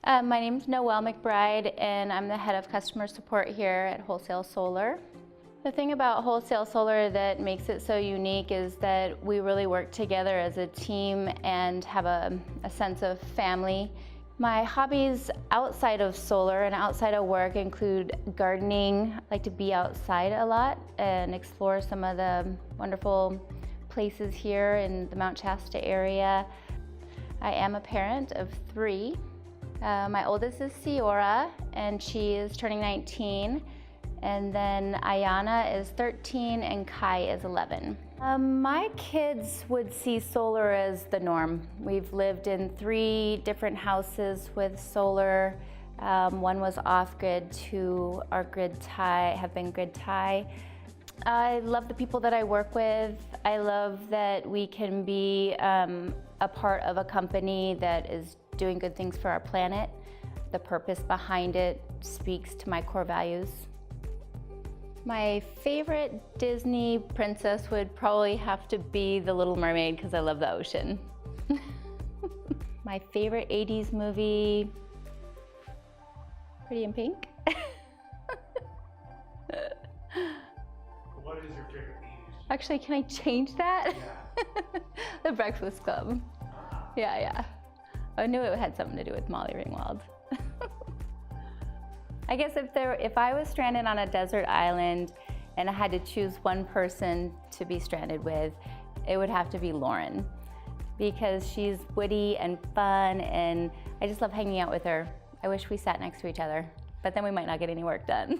My name's Noelle McBride, and I'm the head of customer support here at Wholesale Solar. The thing about Wholesale Solar that makes it so unique is that we really work together as a team and have a sense of family. My hobbies outside of solar and outside of work include gardening. I like to be outside a lot and explore some of the wonderful places here in the Mount Shasta area. I am a parent of 3. My oldest is Ciora, and she is turning 19. And then Ayana is 13 and Kai is 11. My kids would see solar as the norm. We've lived in 3 different houses with solar. One was off-grid, 2 are grid tie, have been grid tie. I love the people that I work with. I love that we can be a part of a company that is doing good things for our planet. The purpose behind it speaks to my core values. My favorite Disney princess would probably have to be The Little Mermaid because I love the ocean. My favorite 80s movie, Pretty in Pink. What is your favorite 80s? Actually, can I change that? Yeah. The Breakfast Club. Yeah. I knew it had something to do with Molly Ringwald. I guess if I was stranded on a desert island and I had to choose one person to be stranded with, it would have to be Lauren, because she's witty and fun and I just love hanging out with her. I wish we sat next to each other, but then we might not get any work done.